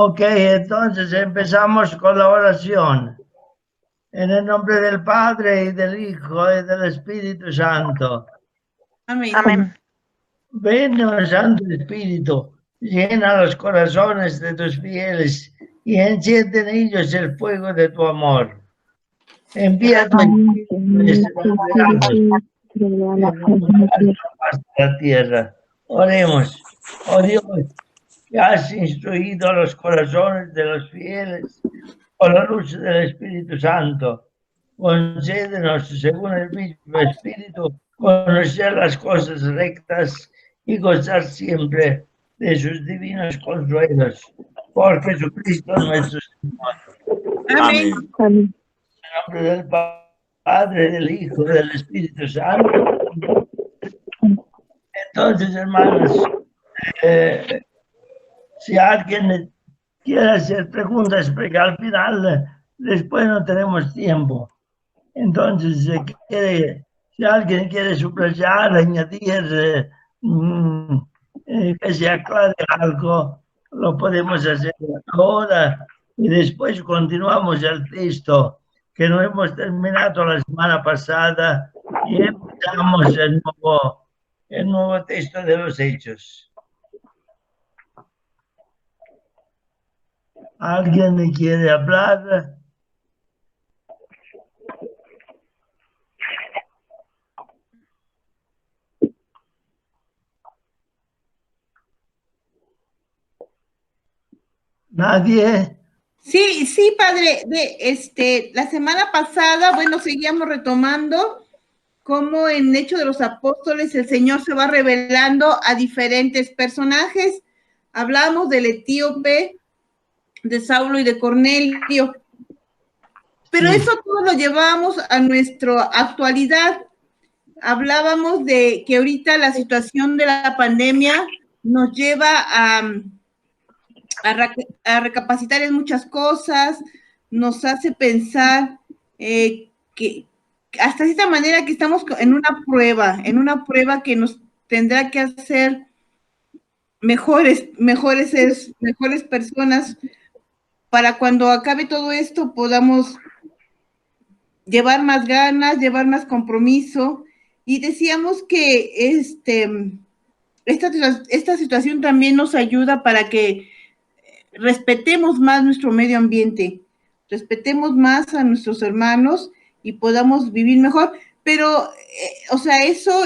Ok, entonces empezamos con la oración. En el nombre del Padre, y del Hijo, y del Espíritu Santo. Amén. Amén. Ven, oh Santo Espíritu, llena los corazones de tus fieles y enciende en ellos el fuego de tu amor. Envía tu Espíritu y serán creados la tierra. Oremos. Oh Dios, que has instruido los corazones de los fieles con la luz del Espíritu Santo. Concédenos, según el mismo Espíritu, conocer las cosas rectas y gozar siempre de sus divinos consuelos. Por Jesucristo nuestro Señor. Amén. Amén. En nombre del Padre, del Hijo y del Espíritu Santo. Entonces, hermanos, si alguien quiere hacer preguntas, porque al final, después no tenemos tiempo. Entonces, si alguien quiere subrayar, añadir, que se aclare algo, lo podemos hacer ahora y después continuamos el texto que no hemos terminado la semana pasada y empezamos el nuevo texto de los Hechos. ¿Alguien me quiere hablar? ¿Nadie? Sí, padre, la semana pasada, bueno, seguíamos retomando cómo en Hechos de los Apóstoles el Señor se va revelando a diferentes personajes. Hablamos del etíope, de Saulo y de Cornelio. Pero eso todo lo llevábamos a nuestra actualidad. Hablábamos de que ahorita la situación de la pandemia nos lleva a recapacitar en muchas cosas, nos hace pensar que hasta de esta manera que estamos en una prueba que nos tendrá que hacer mejores personas para cuando acabe todo esto podamos llevar más ganas, llevar más compromiso. Y decíamos que esta situación también nos ayuda para que respetemos más nuestro medio ambiente, respetemos más a nuestros hermanos y podamos vivir mejor. Pero, eso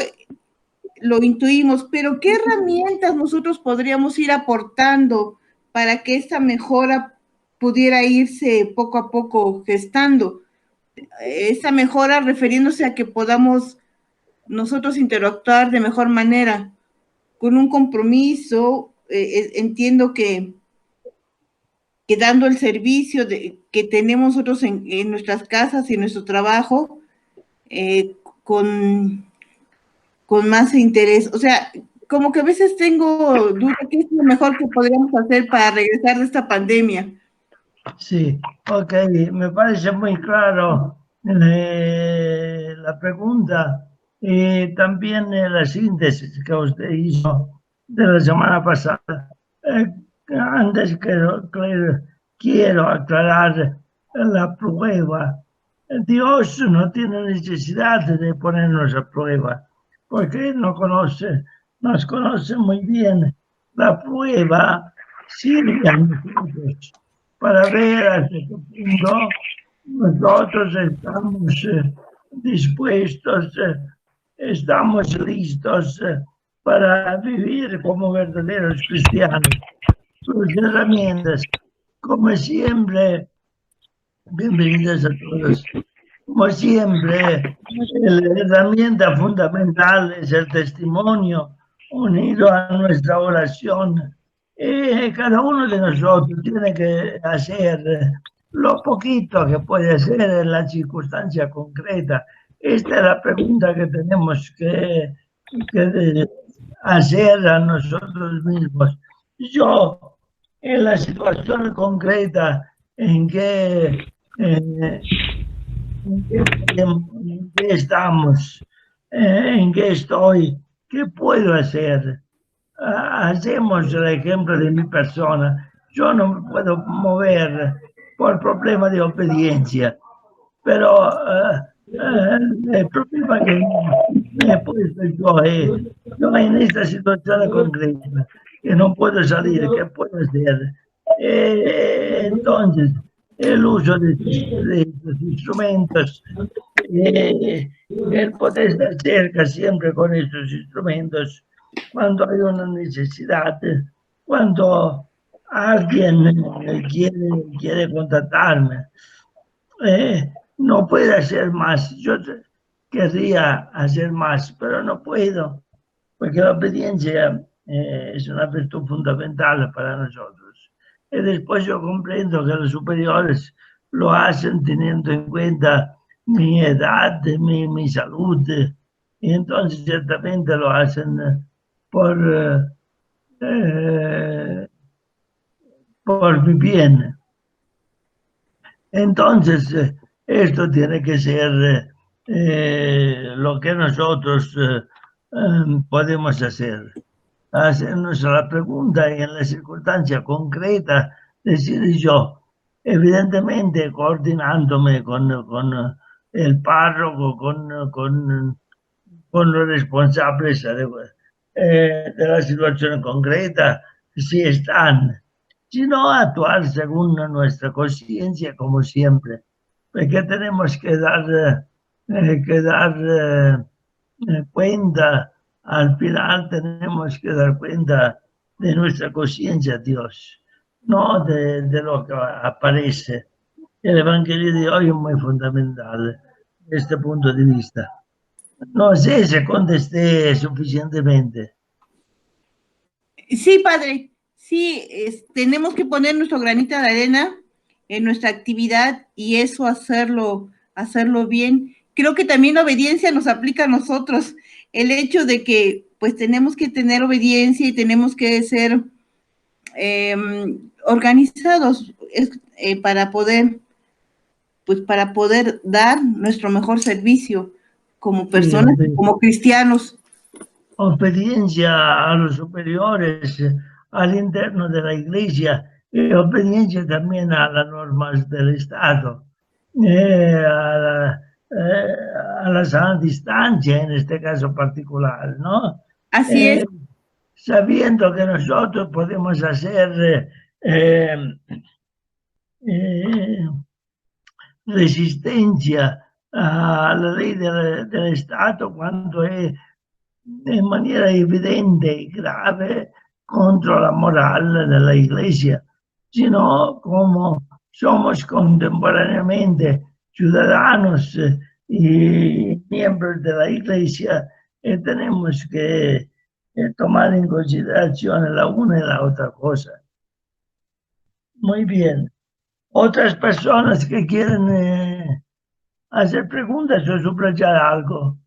lo intuimos, pero ¿qué herramientas nosotros podríamos ir aportando para que esta mejora pudiera irse poco a poco gestando? Esa mejora refiriéndose a que podamos nosotros interactuar de mejor manera, con un compromiso. Entiendo que dando el servicio que tenemos nosotros en nuestras casas y en nuestro trabajo, con más interés. O sea, como que a veces tengo duda, ¿qué es lo mejor que podríamos hacer para regresar de esta pandemia? Sí, ok, me parece muy claro la pregunta y también la síntesis que usted hizo de la semana pasada. Antes quiero aclarar la prueba. Dios no tiene necesidad de ponernos a prueba, porque Él nos conoce muy bien. La prueba sirve a nosotros para ver hasta qué punto nosotros estamos dispuestos, estamos listos para vivir como verdaderos cristianos. Sus herramientas, como siempre, bienvenidos a todos. Como siempre, la herramienta fundamental es el testimonio unido a nuestra oración. Cada uno de nosotros tiene que hacer lo poquito que puede hacer en la circunstancia concreta. Esta es la pregunta que tenemos que hacer a nosotros mismos. Yo, en la situación concreta en que estamos, en qué estoy, qué puedo hacer. Hacemos el ejemplo de mi persona. yo no me puedo mover por problema de obediencia, pero el problema que me he puesto yo en esta situación concreta, que no puedo salir, ¿qué puedo hacer? Entonces, el uso de estos instrumentos, el poder estar cerca siempre con estos instrumentos, cuando hay una necesidad, cuando alguien quiere contactarme, no puede hacer más. Yo querría hacer más, pero no puedo, porque la obediencia es una virtud fundamental para nosotros. Y después yo comprendo que los superiores lo hacen teniendo en cuenta mi edad, mi salud, y entonces ciertamente lo hacen por, por mi bien. Entonces, esto tiene que ser lo que nosotros podemos hacer. Hacernos la pregunta y en la circunstancia concreta decir yo, evidentemente coordinándome con el párroco, con los responsables de la situación concreta, si están, sino actuar según nuestra conciencia, como siempre, porque tenemos que dar cuenta, al final tenemos que dar cuenta de nuestra conciencia a Dios, no de lo que aparece. El Evangelio de hoy es muy fundamental desde este punto de vista. No sé si contesté suficientemente. Sí, padre, sí, tenemos que poner nuestro granito de arena en nuestra actividad y eso hacerlo bien. Creo que también la obediencia nos aplica a nosotros. El hecho de que pues tenemos que tener obediencia y tenemos que ser eh, organizados para poder dar nuestro mejor servicio como Sí, personas, como cristianos. obediencia a los superiores, al interno de la Iglesia y obediencia también a las normas del Estado, a a la sana distancia en este caso particular, ¿no? Así es. Eh, Sabiendo que nosotros podemos hacer eh, eh, resistencia a la ley del Estado cuando es en maniera evidente y grave contra la moral de la Iglesia, sino como somos contemporáneamente ciudadanos y miembros de la Iglesia, tenemos que tomar en consideración la una y la otra cosa. Muy bien. Otras personas que quieren hacer preguntas o subrayar algo.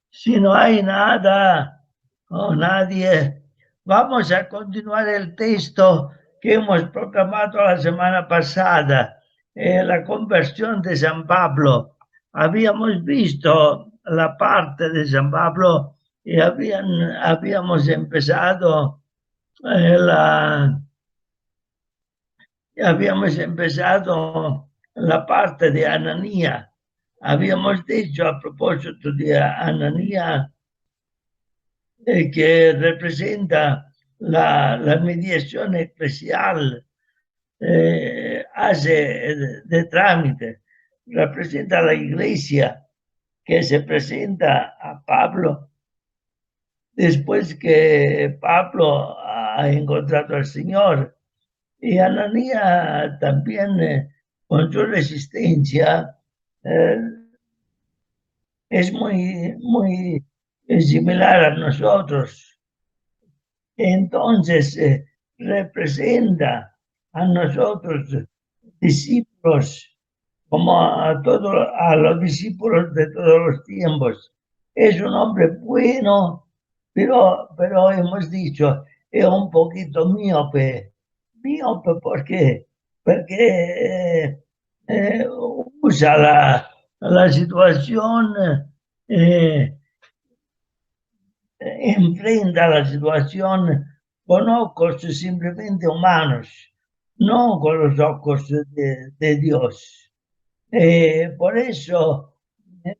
Si no hay nada o nadie, vamos a continuar el texto que hemos proclamado la semana pasada, la conversión de San Pablo. Habíamos visto la parte de San Pablo y habíamos empezado la parte de Ananía. Habíamos dicho a propósito de Ananía que representa la mediación eclesial, hace de trámite, representa a la iglesia que se presenta a Pablo después que Pablo ha encontrado al Señor. Y Ananía también, con su resistencia, eh, es muy similar a nosotros. Entonces, representa a nosotros, discípulos, como a los discípulos de todos los tiempos. Es un hombre bueno, pero hemos dicho, es un poquito miope. Miope porque usa la situación eh, enfrenta la situación con ojos simplemente humanos, no con los ojos de Dios. Por eso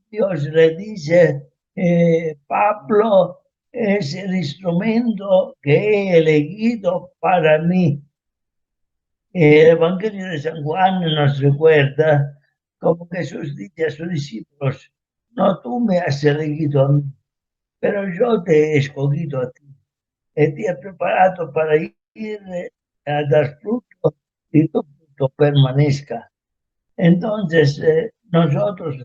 Dios le dice, Pablo es el instrumento que he elegido para mí. El Evangelio de San Juan nos recuerda como Jesús dice a sus discípulos, no tú me has elegido a mí, pero yo te he escogido a ti y te he preparado para ir a dar fruto y tu fruto permanezca. Entonces, nosotros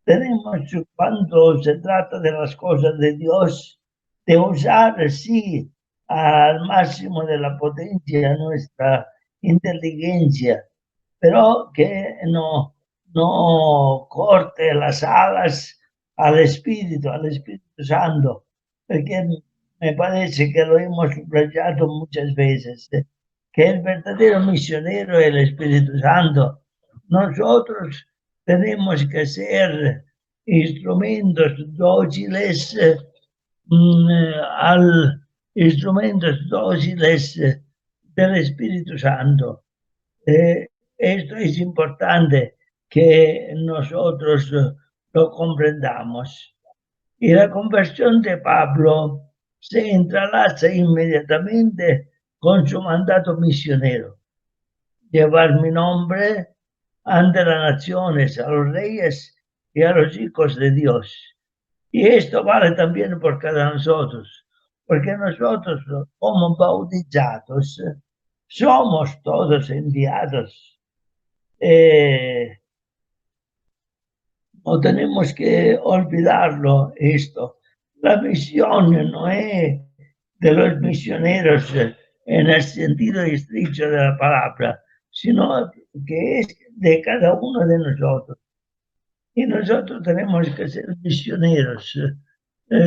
tenemos, cuando se trata de las cosas de Dios, de usar, sí, al máximo de la potencia nuestra inteligencia, pero que no corte las alas al Espíritu Santo, porque me parece que lo hemos subrayado muchas veces, que el verdadero misionero es el Espíritu Santo. Nosotros tenemos que ser instrumentos dóciles al instrumentos dóciles del Espíritu Santo. Esto es importante que nosotros lo comprendamos. Y la conversión de Pablo se entrelaza inmediatamente con su mandato misionero. Llevar mi nombre ante las naciones, a los reyes y a los hijos de Dios. Y esto vale también por cada nosotros, porque nosotros como bautizados somos todos enviados. No tenemos que olvidarlo esto. La misión no es de los misioneros en el sentido estricto de la palabra, sino que es de cada uno de nosotros. Y nosotros tenemos que ser misioneros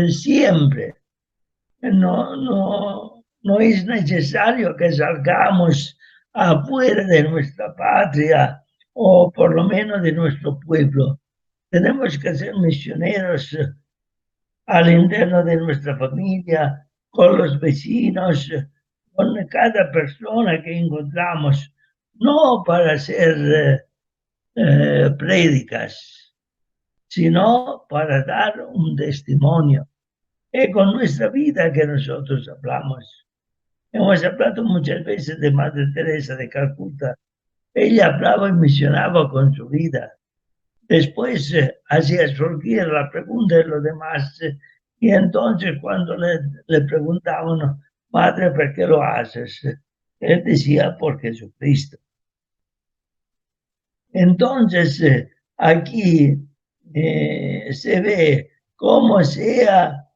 siempre. No es necesario que salgamos afuera de nuestra patria o por lo menos de nuestro pueblo. Tenemos que ser misioneros al interno de nuestra familia, con los vecinos, con cada persona que encontramos, no para hacer prédicas, sino para dar un testimonio. Es con nuestra vida que nosotros hablamos. Hemos hablado muchas veces de Madre Teresa de Calcuta. Ella hablaba y misionaba con su vida. Después hacía surgir la pregunta de los demás. Y entonces cuando le preguntaban, Madre, ¿por qué lo haces? Él decía, por Jesucristo. Entonces, aquí se ve cómo sea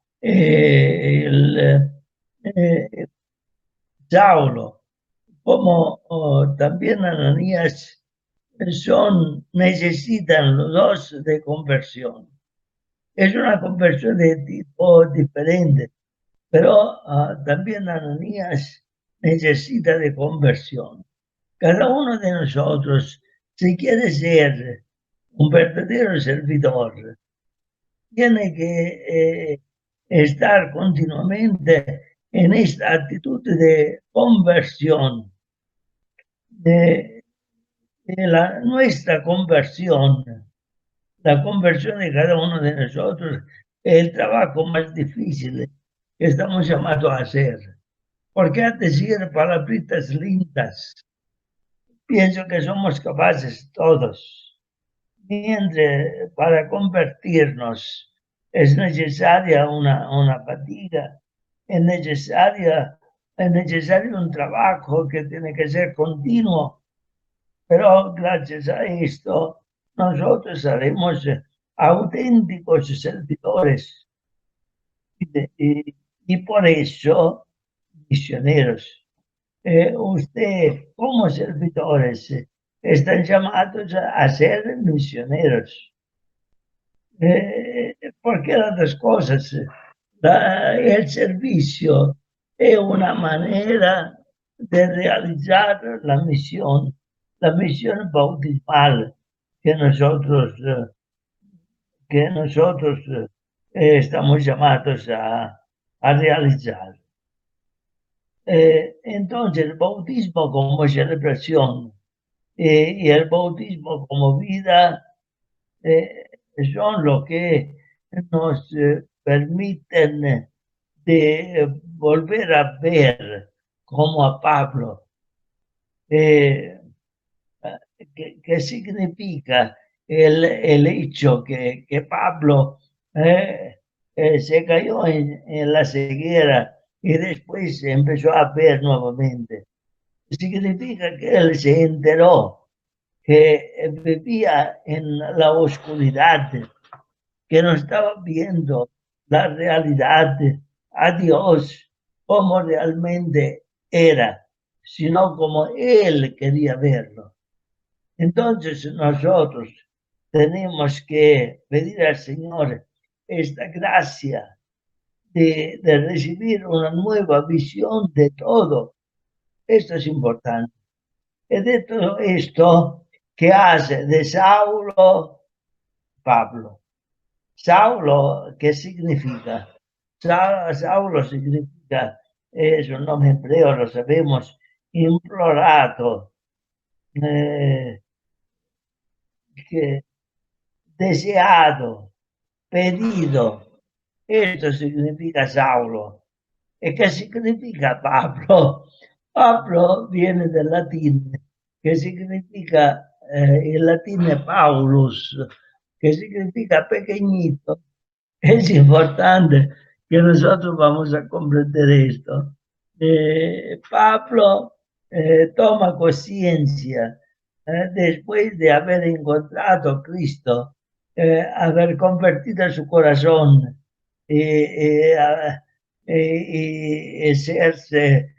Saulo, como también Ananías, necesitan los dos de conversión. Es una conversión de tipo diferente, pero también Ananías necesita de conversión. Cada uno de nosotros, si quiere ser un verdadero servidor, tiene que estar continuamente en esta actitud de conversión. Nuestra conversión, la conversión de cada uno de nosotros, es el trabajo más difícil que estamos llamados a hacer. Porque a decir palabritas lindas, pienso que somos capaces todos. Mientras para convertirnos es necesaria una fatiga, es necesario un trabajo que tiene que ser continuo, pero gracias a esto nosotros seremos auténticos servidores y por eso misioneros. Usted como servidores están llamados a ser misioneros. Porque las dos cosas, el servicio es una manera de realizar la misión bautismal que nosotros estamos llamados a realizar. Entonces, el bautismo como celebración y el bautismo como vida son lo que nos permiten de volver a ver como a Pablo. ¿Qué significa el hecho que Pablo se cayó en la ceguera y después empezó a ver nuevamente? Significa que él se enteró que vivía en la oscuridad, que no estaba viendo la realidad a Dios como realmente era, sino como él quería verlo. Entonces nosotros tenemos que pedir al Señor esta gracia de recibir una nueva visión de todo. Esto es importante. Es de todo esto que hace de Saulo Pablo. Saulo, ¿qué significa? Saulo significa, es un nombre hebreo, lo sabemos, implorado, que deseado, pedido. Esto significa Saulo. ¿Y qué significa Pablo? Pablo viene del latín, que significa, en latín Paulus, que significa pequeñito. Es importante que nosotros vamos a comprender esto. Pablo toma conciencia después de haber encontrado a Cristo, haber convertido su corazón y serse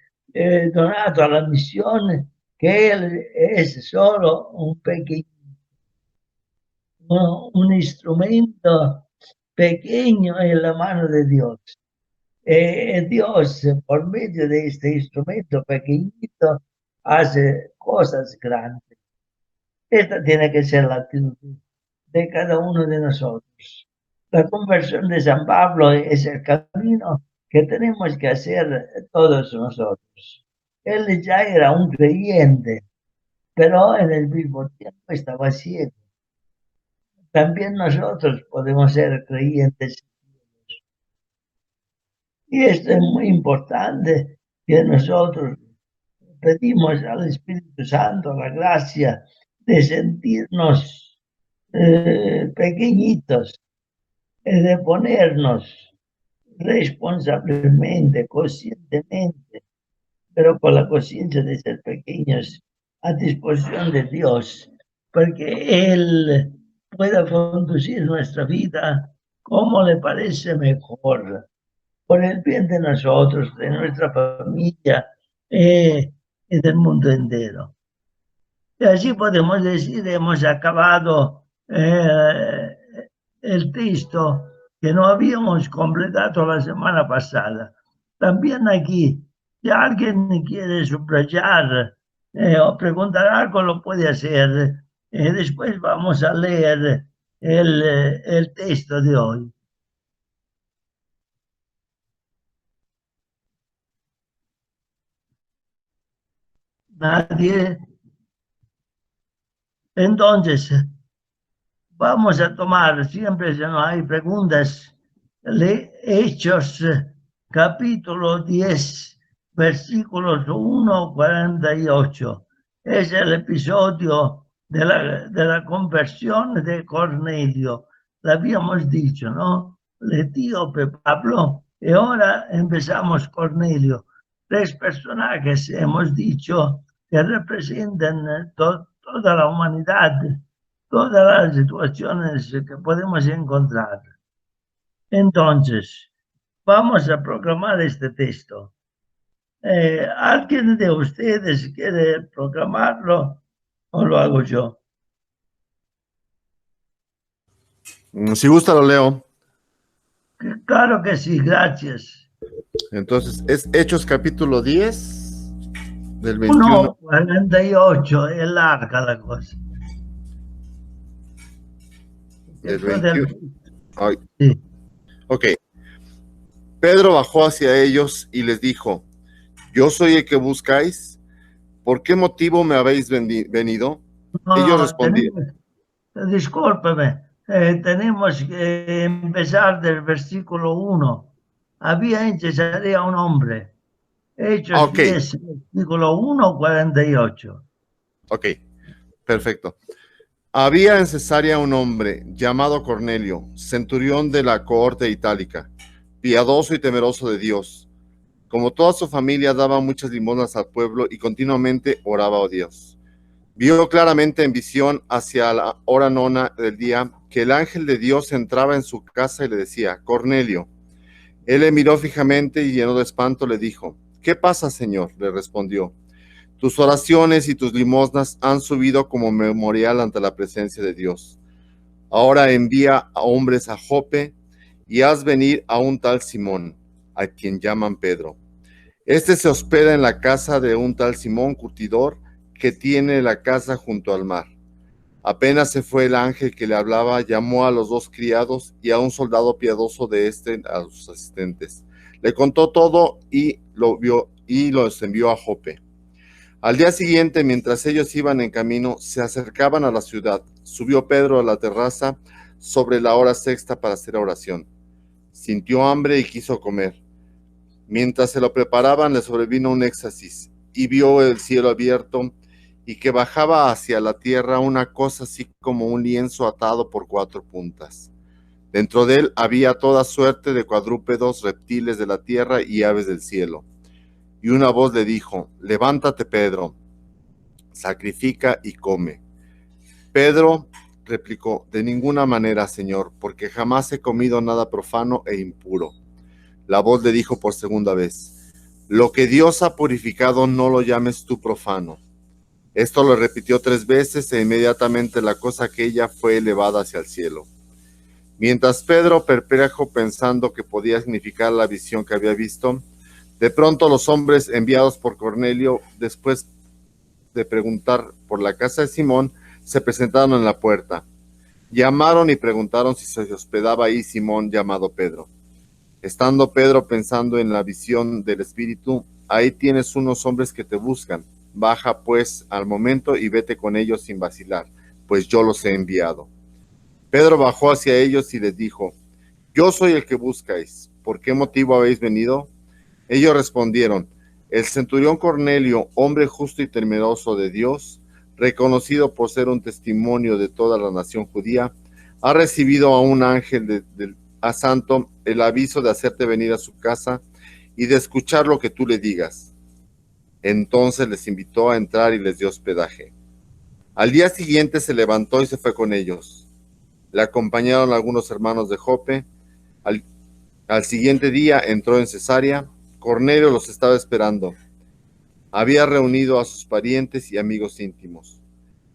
donado a la misión, que él es solo un pequeño, un instrumento pequeño en la mano de Dios. Dios, por medio de este instrumento pequeñito, hace cosas grandes. Esta tiene que ser la actitud de cada uno de nosotros. La conversión de San Pablo es el camino que tenemos que hacer todos nosotros. Él ya era un creyente, pero en el mismo tiempo estaba ciego. También nosotros podemos ser creyentes. Y esto es muy importante, que nosotros pedimos al Espíritu Santo la gracia de sentirnos pequeñitos, de ponernos responsablemente, conscientemente, pero con la conciencia de ser pequeños a disposición de Dios, porque Él pueda conducir nuestra vida como le parece mejor, por el bien de nosotros, de nuestra familia y del mundo entero. Y así podemos decir, hemos acabado el texto que no habíamos completado la semana pasada. También aquí, si alguien quiere subrayar o preguntar algo, lo puede hacer. Después vamos a leer el texto de hoy. Nadie. Entonces, vamos a tomar, siempre si no hay preguntas, Hechos capítulo 10, versículos 1 a 48. Es el episodio de la conversión de Cornelio. Lo habíamos dicho, ¿no? El etíope Pablo, y ahora empezamos Cornelio. Tres personajes hemos dicho que representan toda la humanidad, todas las situaciones que podemos encontrar. Entonces, vamos a proclamar este texto. ¿Alguien de ustedes quiere proclamarlo o lo hago yo? Si gusta, lo leo. Claro que sí, gracias. Entonces, es Hechos capítulo 10, del 21. 1:48, es larga la cosa. Del 21. Ay. Sí. Ok. Pedro bajó hacia ellos y les dijo: ¿Yo soy el que buscáis? ¿Por qué motivo me habéis venido? Ellos No, respondieron. discúlpeme, tenemos que empezar del versículo 1. Había en Cesarea un hombre. Hechos Ok, 10, versículo 1, 48. ok, perfecto. Había en Cesarea un hombre llamado Cornelio, centurión de la cohorte itálica, piadoso y temeroso de Dios. Como toda su familia, daba muchas limosnas al pueblo y continuamente oraba a Dios. Vio claramente en visión hacia la hora nona del día que el ángel de Dios entraba en su casa y le decía: Cornelio. Él le miró fijamente y lleno de espanto le dijo: ¿Qué pasa, Señor? Le respondió: Tus oraciones y tus limosnas han subido como memorial ante la presencia de Dios. Ahora envía a hombres a Jope y haz venir a un tal Simón, a quien llaman Pedro. Este se hospeda en la casa de un tal Simón curtidor, que tiene la casa junto al mar. Apenas se fue el ángel que le hablaba, llamó a los dos criados y a un soldado piadoso de a sus asistentes. Le contó todo y los envió a Jope. Al día siguiente, mientras ellos iban en camino, se acercaban a la ciudad. Subió Pedro a la terraza sobre la hora sexta para hacer oración. Sintió hambre y quiso comer. Mientras se lo preparaban, le sobrevino un éxtasis y vio el cielo abierto y que bajaba hacia la tierra una cosa así como un lienzo atado por 4 puntas. Dentro de él había toda suerte de cuadrúpedos, reptiles de la tierra y aves del cielo. Y una voz le dijo: Levántate, Pedro, sacrifica y come. Pedro replicó: De ninguna manera, Señor, porque jamás he comido nada profano e impuro. La voz le dijo por segunda vez: Lo que Dios ha purificado no lo llames tú profano. Esto lo repitió 3 veces e inmediatamente la cosa aquella fue elevada hacia el cielo. Mientras Pedro, perplejo pensando que podía significar la visión que había visto, de pronto los hombres enviados por Cornelio, después de preguntar por la casa de Simón, se presentaron en la puerta. Llamaron y preguntaron si se hospedaba ahí Simón, llamado Pedro. Estando Pedro pensando en la visión del Espíritu: ahí tienes unos hombres que te buscan. Baja pues al momento y vete con ellos sin vacilar, pues yo los he enviado. Pedro bajó hacia ellos y les dijo: Yo soy el que buscáis. ¿Por qué motivo habéis venido? Ellos respondieron: El centurión Cornelio, hombre justo y temeroso de Dios, reconocido por ser un testimonio de toda la nación judía, ha recibido a un ángel a Santo el aviso de hacerte venir a su casa y de escuchar lo que tú le digas. Entonces les invitó a entrar y les dio hospedaje. Al día siguiente se levantó y se fue con ellos. Le acompañaron algunos hermanos de Jope. Al siguiente día entró en Cesarea. Cornelio los estaba esperando. Había reunido a sus parientes y amigos íntimos.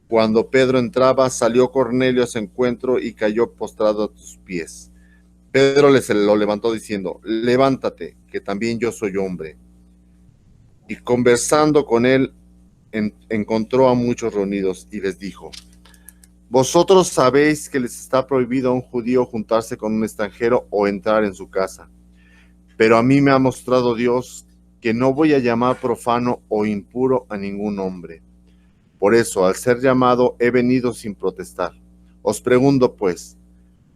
Cuando Pedro entraba, salió Cornelio a su encuentro y cayó postrado a sus pies. Pedro lo levantó diciendo: Levántate, que también yo soy hombre. Y conversando con él, encontró a muchos reunidos y les dijo: Vosotros sabéis que les está prohibido a un judío juntarse con un extranjero o entrar en su casa. Pero a mí me ha mostrado Dios que no voy a llamar profano o impuro a ningún hombre. Por eso, al ser llamado, he venido sin protestar. Os pregunto, pues,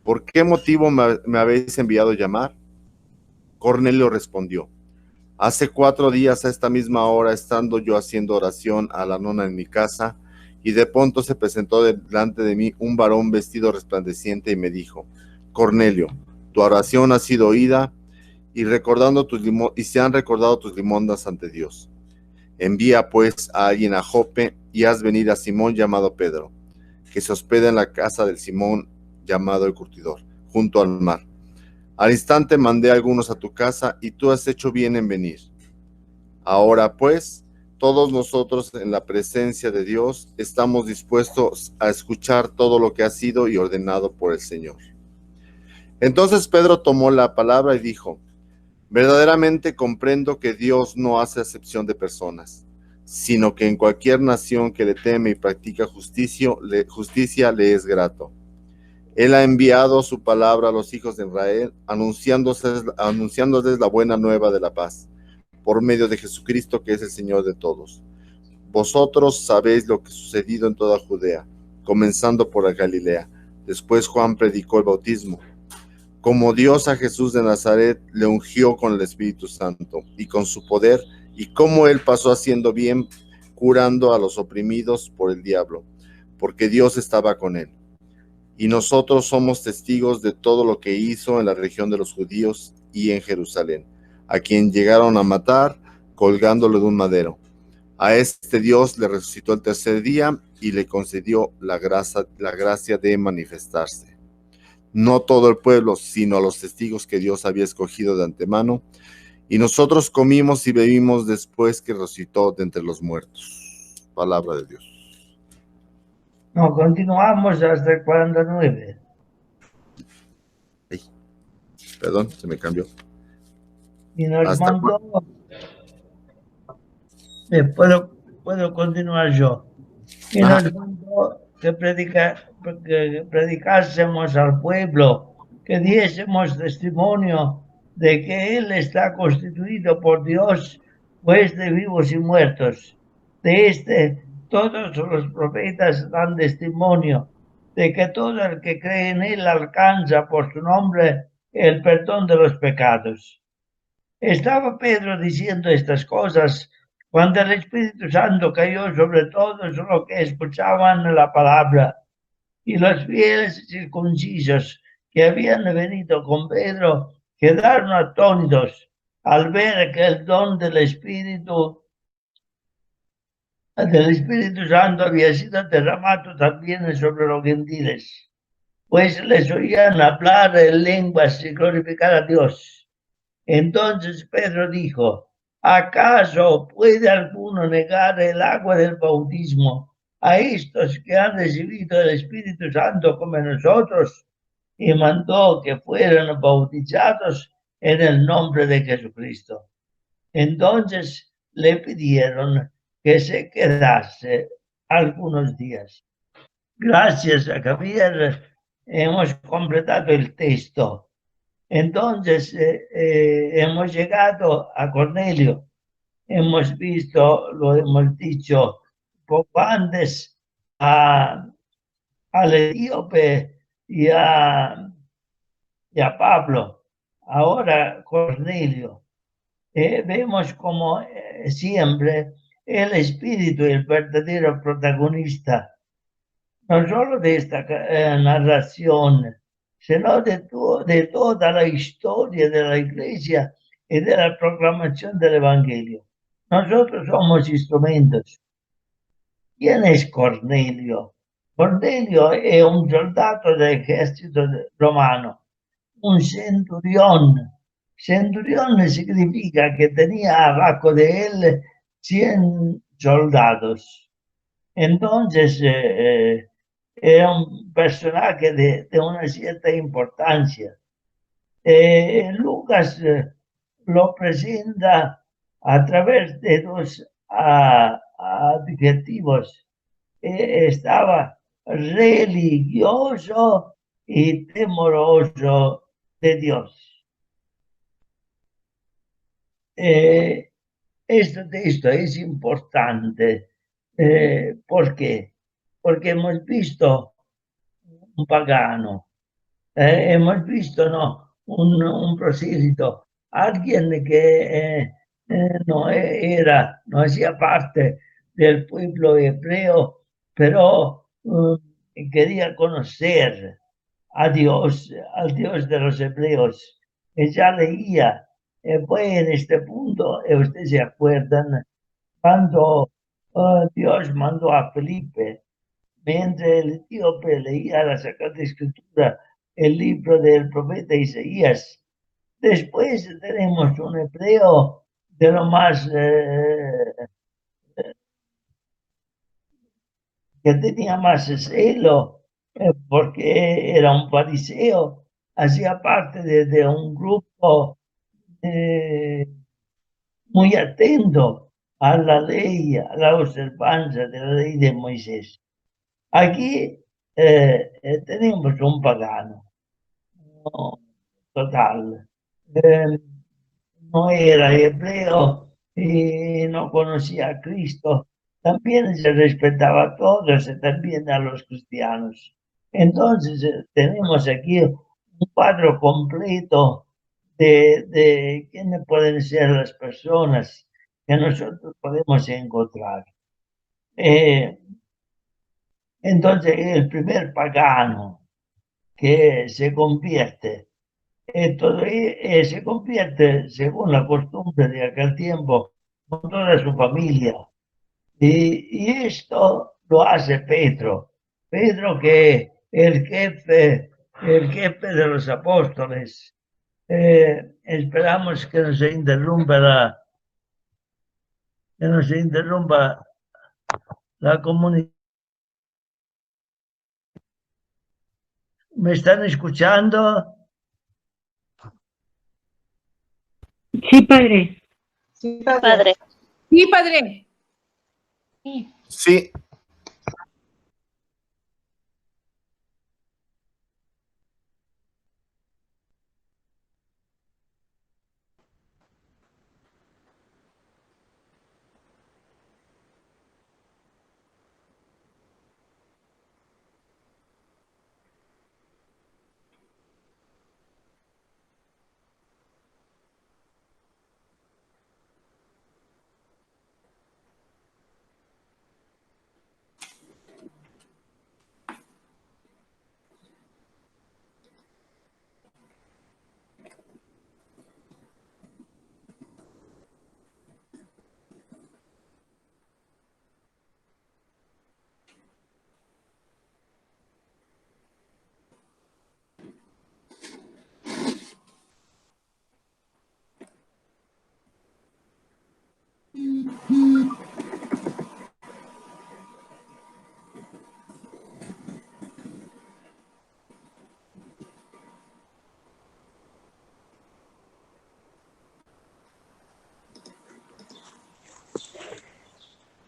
¿por qué motivo me habéis enviado a llamar? Cornelio respondió: Hace 4 días a esta misma hora, estando yo haciendo oración a la nona en mi casa, y de pronto se presentó delante de mí un varón vestido resplandeciente y me dijo: Cornelio, tu oración ha sido oída y se han recordado tus limosnas ante Dios. Envía pues a alguien a Jope y haz venir a Simón llamado Pedro, que se hospeda en la casa del Simón llamado el curtidor, junto al mar. Al instante mandé a algunos a tu casa y tú has hecho bien en venir. Ahora pues, todos nosotros en la presencia de Dios estamos dispuestos a escuchar todo lo que ha sido y ordenado por el Señor. Entonces Pedro tomó la palabra y dijo: Verdaderamente comprendo que Dios no hace acepción de personas, sino que en cualquier nación que le teme y practica justicia le es grato. Él ha enviado su palabra a los hijos de Israel, anunciándoles la buena nueva de la paz, por medio de Jesucristo, que es el Señor de todos. Vosotros sabéis lo que ha sucedido en toda Judea, comenzando por la Galilea. Después Juan predicó el bautismo, como Dios a Jesús de Nazaret le ungió con el Espíritu Santo y con su poder, y cómo él pasó haciendo bien, curando a los oprimidos por el diablo, porque Dios estaba con él. Y nosotros somos testigos de todo lo que hizo en la región de los judíos y en Jerusalén, a quien llegaron a matar colgándolo de un madero. A este Dios le resucitó el tercer día y le concedió la gracia de manifestarse. No todo el pueblo, sino a los testigos que Dios había escogido de antemano. Y nosotros comimos y bebimos después que resucitó de entre los muertos. Palabra de Dios. No, continuamos hasta el 49. Ay, perdón, se me cambió. Y nos Hasta mandó, puedo continuar yo. Y Ajá. nos mandó que predicásemos al pueblo, que diésemos testimonio de que Él está constituido por Dios, juez de vivos y muertos. De todos los profetas dan testimonio de que todo el que cree en Él alcanza por su nombre el perdón de los pecados. Estaba Pedro diciendo estas cosas cuando el Espíritu Santo cayó sobre todos los que escuchaban la palabra, y los fieles circuncisos que habían venido con Pedro quedaron atónitos al ver que el don del Espíritu Santo había sido derramado también sobre los gentiles, pues les oían hablar en lenguas y glorificar a Dios. Entonces Pedro dijo: ¿acaso puede alguno negar el agua del bautismo a estos que han recibido el Espíritu Santo como nosotros? Y mandó que fueran bautizados en el nombre de Jesucristo. Entonces le pidieron que se quedase algunos días. Gracias a Javier hemos completado el texto. Entonces hemos llegado a Cornelio. Hemos visto, lo hemos dicho poco antes, al etíope y a Pablo. Ahora Cornelio. Vemos como siempre el Espíritu es el verdadero protagonista, no solo de esta narración, sino de toda la historia de la Iglesia y de la proclamación del Evangelio. Nosotros somos instrumentos. ¿Quién es Cornelio? Cornelio es un soldado del ejército romano, un centurión. Centurión significa que tenía abajo de él 100 soldados. Entonces, era un personaje de una cierta importancia. Lucas lo presenta a través de dos adjetivos. Estaba religioso y temoroso de Dios. Este texto es importante. ¿Por qué? Porque hemos visto un pagano, hemos visto un prosélito, alguien que no hacía parte del pueblo hebreo, pero quería conocer a Dios, al Dios de los hebreos. Ya leía, fue en este punto, ustedes se acuerdan, cuando Dios mandó a Felipe, mientras el etíope leía la Sagrada Escritura, el libro del profeta Isaías. Después tenemos un hebreo de lo más que tenía más celo, porque era un fariseo, hacía parte de un grupo muy atento a la ley, a la observancia de la ley de Moisés. Aquí teníamos un pagano, no, total. Eh, no era hebreo y no conocía a Cristo. También se respetaba a todos y también a los cristianos. Entonces tenemos aquí un cuadro completo de quiénes pueden ser las personas que nosotros podemos encontrar. Entonces el primer pagano que se convierte se convierte, según la costumbre de aquel tiempo, con toda su familia. Y esto lo hace Pedro. Pedro, que el jefe de los apóstoles. Esperamos que no se interrumpa que no se interrumpa la comunicación. ¿Me están escuchando? Sí, padre. Sí, Padre. Sí, padre. Sí,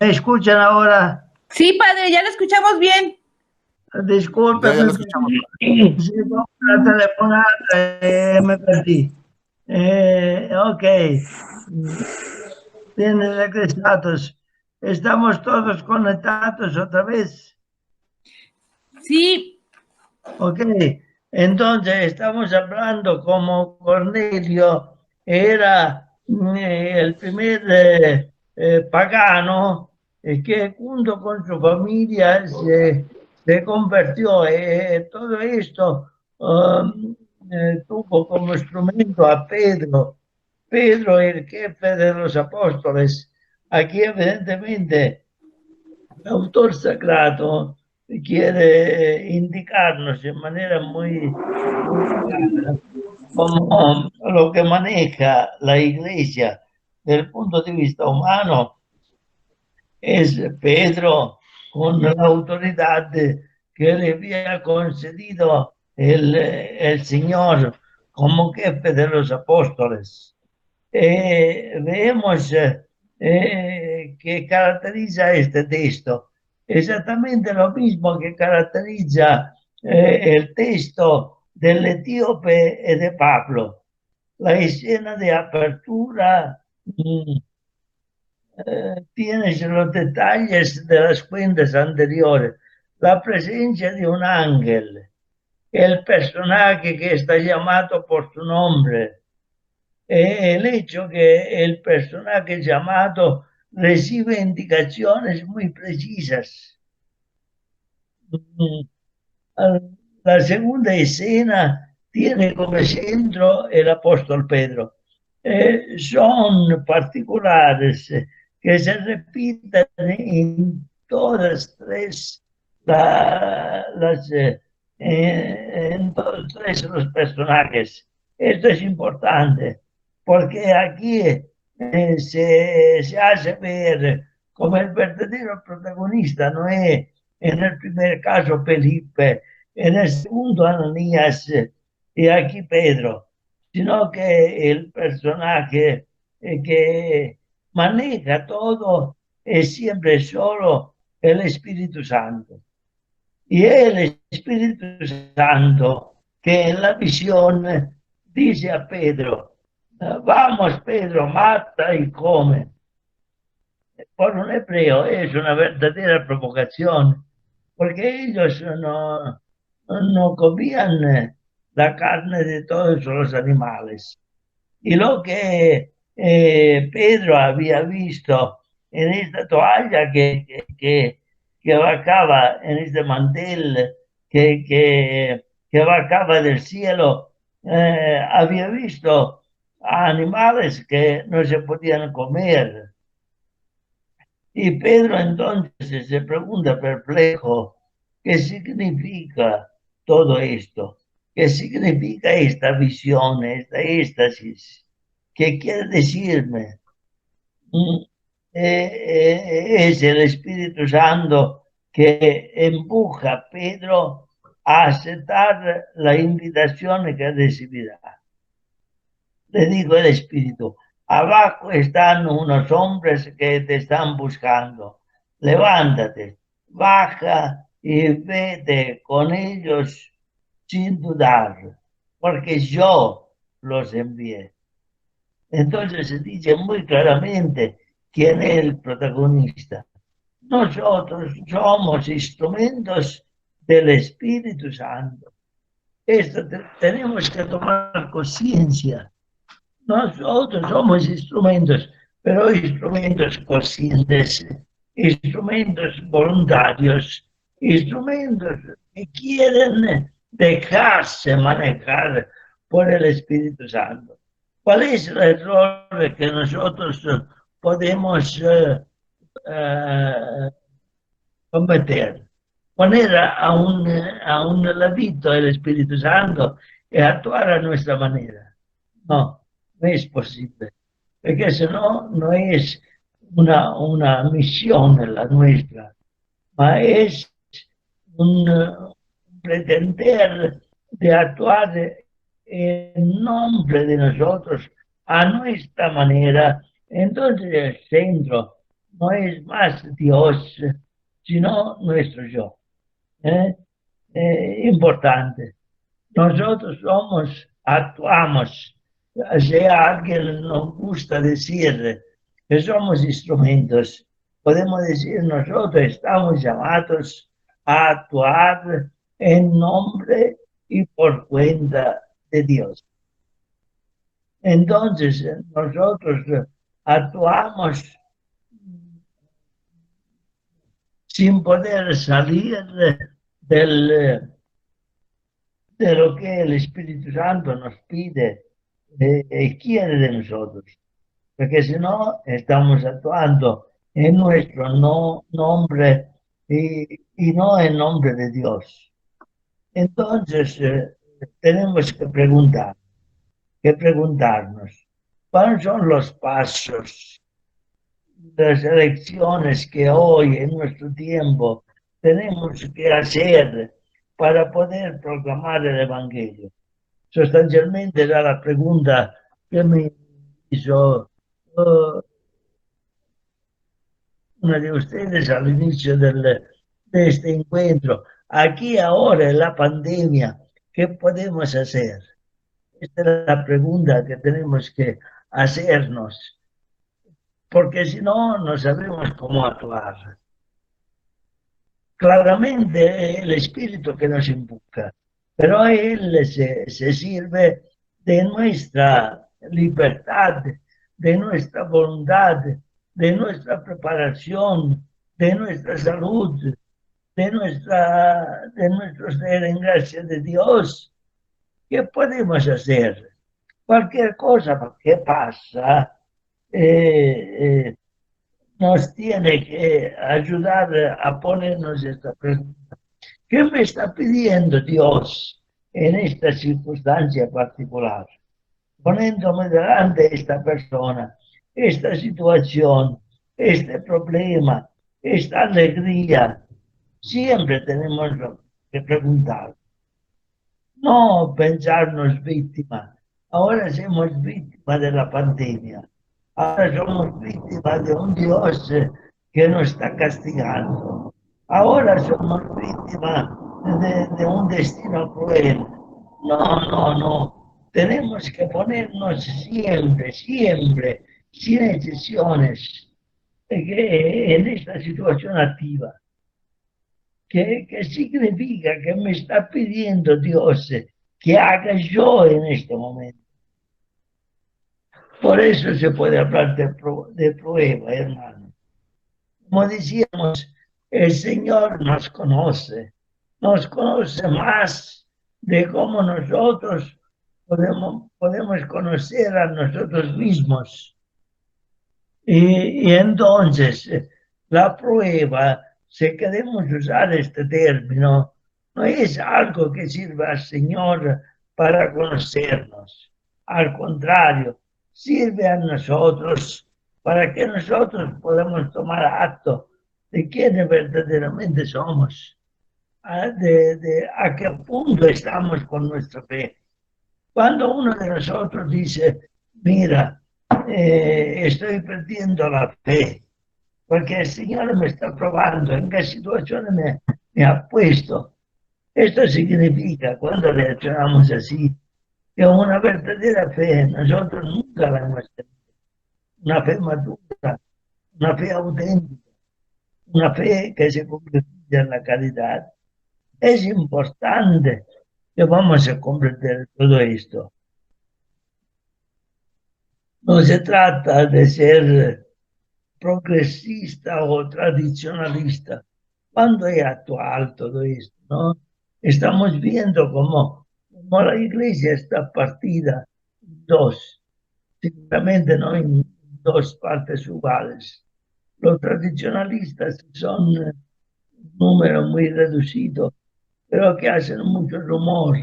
¿Me escuchan ahora? Sí, padre, ya lo escuchamos bien. Disculpe, ya lo escuchamos. sí, la telefonata me perdí. Ok, tiene regresados. ¿Estamos todos conectados otra vez? Sí, Ok, entonces estamos hablando como Cornelio era el primer pagano que junto con su familia se convirtió. Todo esto tuvo como instrumento a Pedro. Pedro, el jefe de los apóstoles. Aquí evidentemente el autor sagrado quiere indicarnos de manera muy clara como lo que maneja la Iglesia desde el punto de vista humano es Pedro con la autoridad que le había concedido el Señor como jefe de los apóstoles. Vemos que caracteriza este texto. Exactamente lo mismo que caracteriza el texto del etíope y de Pablo. La escena de apertura tiene los detalles de las cuentas anteriores. La presencia de un ángel, el personaje que está llamado por su nombre, el hecho que el personaje llamado recibe indicaciones muy precisas. La segunda escena tiene como centro el apóstol Pedro. Son particulares que se repiten en todas tres en todos tres los personajes. Esto es importante porque aquí se hace ver como el verdadero protagonista no es en el primer caso Felipe, en el segundo Ananías y aquí Pedro, sino que el personaje que maneja todo es siempre solo el Espíritu Santo. Y el Espíritu Santo, que en la visión dice a Pedro, vamos Pedro, mata y come. Por un hebreo es una verdadera provocación, porque ellos no comían la carne de todos los animales. Y lo que Pedro había visto en esta toalla que bajaba, en este mantel que bajaba del cielo, había visto animales que no se podían comer. Y Pedro entonces se pregunta perplejo, ¿qué significa todo esto? ¿Qué significa esta visión, esta éxtasis? ¿Qué quiere decirme? Es el Espíritu Santo que empuja a Pedro a aceptar la invitación que recibirá. Le dijo el Espíritu, abajo están unos hombres que te están buscando. Levántate, baja y vete con ellos sin dudar, porque yo los envié. Entonces se dice muy claramente quién es el protagonista. Nosotros somos instrumentos del Espíritu Santo. Esto tenemos que tomar conciencia. Nosotros somos instrumentos, pero instrumentos conscientes, instrumentos voluntarios, instrumentos que quieren dejarse manejar por el Espíritu Santo. ¿Cuál es el error que nosotros podemos cometer? Poner a un ladito el Espíritu Santo y actuar a nuestra manera. No, no es posible, porque si no, no es una misión la nuestra, ma es un pretender de actuar en nombre de nosotros, a nuestra manera. Entonces el centro no es más Dios, sino nuestro yo. Importante. Nosotros actuamos, si a alguien nos gusta decir que somos instrumentos, podemos decir nosotros estamos llamados a actuar en nombre y por cuenta de Dios. Entonces nosotros actuamos sin poder salir de lo que el Espíritu Santo nos pide y quiere de nosotros, porque si no estamos actuando en nuestro nombre y no en nombre de Dios. Entonces tenemos que preguntarnos, ¿cuáles son los pasos, las elecciones que hoy en nuestro tiempo tenemos que hacer para poder proclamar el Evangelio? Sustancialmente era la pregunta que me hizo una de ustedes al inicio de este encuentro. Aquí ahora en la pandemia, ¿qué podemos hacer? Esta es la pregunta que tenemos que hacernos, porque si no, no sabemos cómo actuar. Claramente el Espíritu que nos empuja, pero Él se sirve de nuestra libertad, de nuestra voluntad, de nuestra preparación, de nuestra salud, de nuestro ser en gracia de Dios. ¿Qué podemos hacer? Cualquier cosa que pasa nos tiene que ayudar a ponernos esta pregunta. ¿Qué me está pidiendo Dios en esta circunstancia particular? Poniéndome delante esta persona, esta situación, este problema, esta alegría, siempre tenemos que preguntar. No pensarnos víctimas. Ahora somos víctimas de la pandemia. Ahora somos víctimas de un Dios que nos está castigando. ahora somos víctimas de un destino cruel. No, no, no. Tenemos que ponernos siempre, siempre, sin excepciones, en esta situación activa. ¿Qué significa que me está pidiendo Dios que haga yo en este momento? Por eso se puede hablar de prueba, hermano. Como decíamos, el Señor nos conoce más de cómo nosotros podemos conocer a nosotros mismos. Y entonces, la prueba, si queremos usar este término, no es algo que sirva al Señor para conocernos. Al contrario, sirve a nosotros para que nosotros podamos tomar acto de quiénes verdaderamente somos, a qué punto estamos con nuestra fe. Cuando uno de nosotros dice, mira, estoy perdiendo la fe, porque el Señor me está probando en qué situación me ha puesto. Esto significa, cuando reaccionamos así, que una verdadera fe nosotros nunca la hemos tenido. Una fe madura, una fe auténtica, una fe que se convierte en la caridad. Es importante que vamos a comprender todo esto. No se trata de ser progresista o tradicionalista. ¿Cuándo es actual todo esto? ¿No? Estamos viendo cómo la iglesia está partida en dos, seguramente no en dos partes iguales. Los tradicionalistas son un número muy reducido, pero que hacen mucho rumor,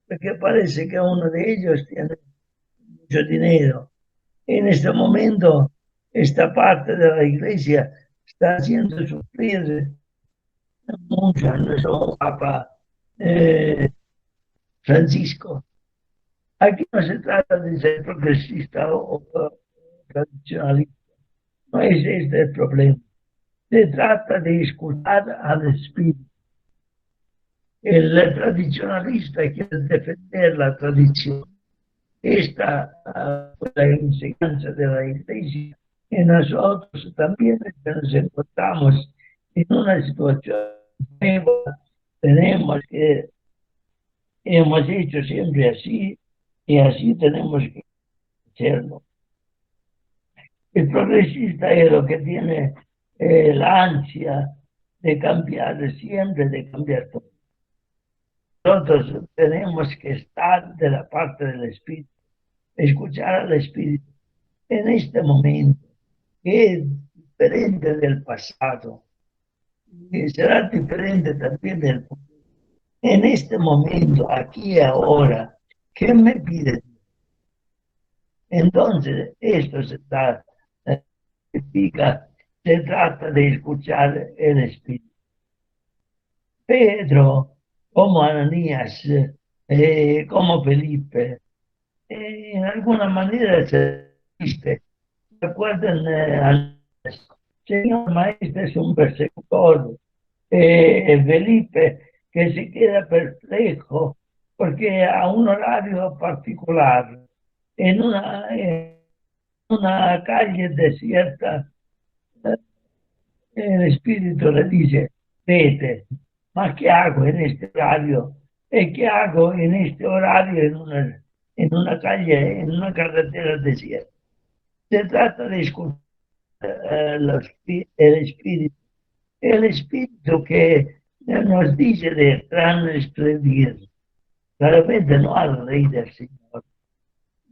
porque parece que uno de ellos tiene mucho dinero. En este momento, esta parte de la iglesia está haciendo sufrir mucho a nuestro Papa Francisco. Aquí no se trata de ser progresista o tradicionalista, no es este el problema. Se trata de escuchar al Espíritu. El tradicionalista quiere defender la tradición. Esta la enseñanza de la iglesia. Y nosotros también nos encontramos en una situación nueva. Tenemos que, hemos hecho siempre así y así tenemos que hacerlo. El progresista es lo que tiene la ansia de cambiar, siempre de cambiar todo. Nosotros tenemos que estar de la parte del Espíritu, escuchar al Espíritu en este momento, que es diferente del pasado, y será diferente también del futuro. En este momento, aquí y ahora, ¿qué me pide? Entonces, esto significa, se trata de escuchar el Espíritu. Pedro, como Ananías, como Felipe, en alguna manera se viste. Recuerden, Señor Maestro es un persecutor. Felipe, que se queda perplejo porque a un horario particular, en una calle desierta, el Espíritu le dice, vete, ¿mas qué hago en este horario? ¿Qué hago en este horario en una calle, en una carretera desierta? Se trata de escuchar el Espíritu que nos dice de transgredir, claramente no a la ley del Señor,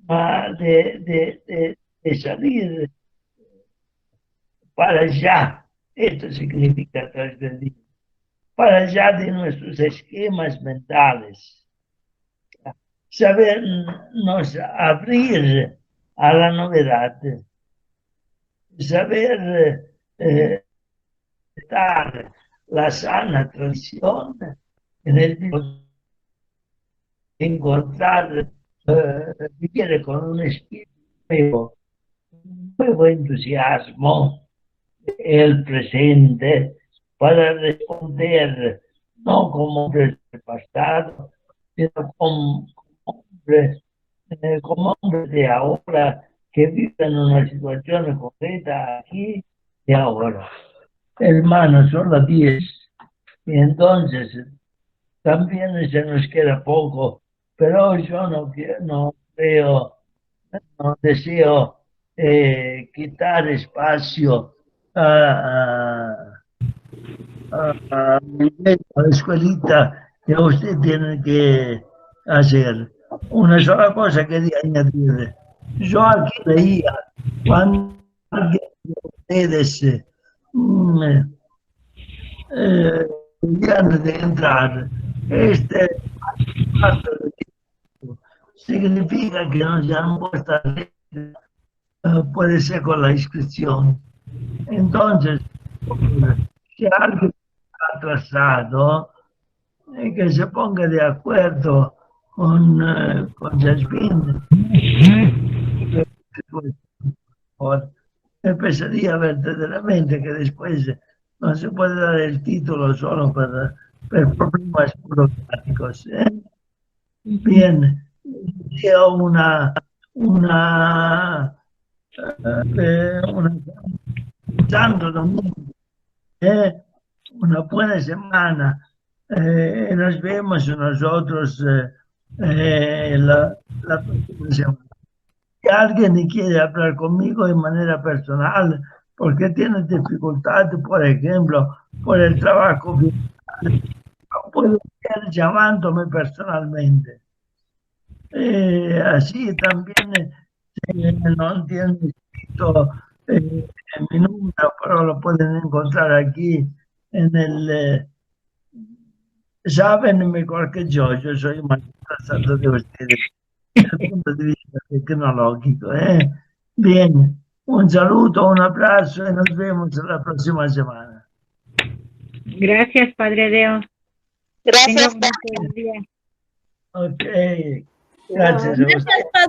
mas de salir para allá. Esto significa transgredir, para allá de nuestros esquemas mentales, sabernos abrir a la novedad, saber dar la sana tradición en el encontrar, vivir con un espíritu nuevo entusiasmo, el presente, para responder, no como hombres del pasado, sino como hombres de ahora que viven una situación concreta aquí y ahora. Hermanos, son las 10 y entonces también se nos queda poco, pero yo no creo, no deseo quitar espacio a la escuelita que usted tiene que hacer. Una sola cosa quería añadir. Yo aquí leía cuando alguien de ustedes antes de entrar, este paso de tiempo significa que no se han puesto a leer, puede ser con la inscripción. Entonces, si alguien está atrasado, que se ponga de acuerdo con Jasmine. Me pensaría verdaderamente que después no se puede dar el título solo por problemas burocráticos. Bien, santo domingo, una buena semana. Nos vemos nosotros la próxima semana. Si alguien quiere hablar conmigo de manera personal, porque tiene dificultades, por ejemplo, por el trabajo, puede ser llamándome personalmente. Así también, no tiene escrito mi número, pero lo pueden encontrar aquí en el... saben mejor que yo soy más atrasado de ustedes desde el punto de vista tecnológico. Bien, un saludo, un abrazo y nos vemos la próxima semana. Gracias, Padre Deo. Gracias, Tenga un buen día. Ok, gracias a usted.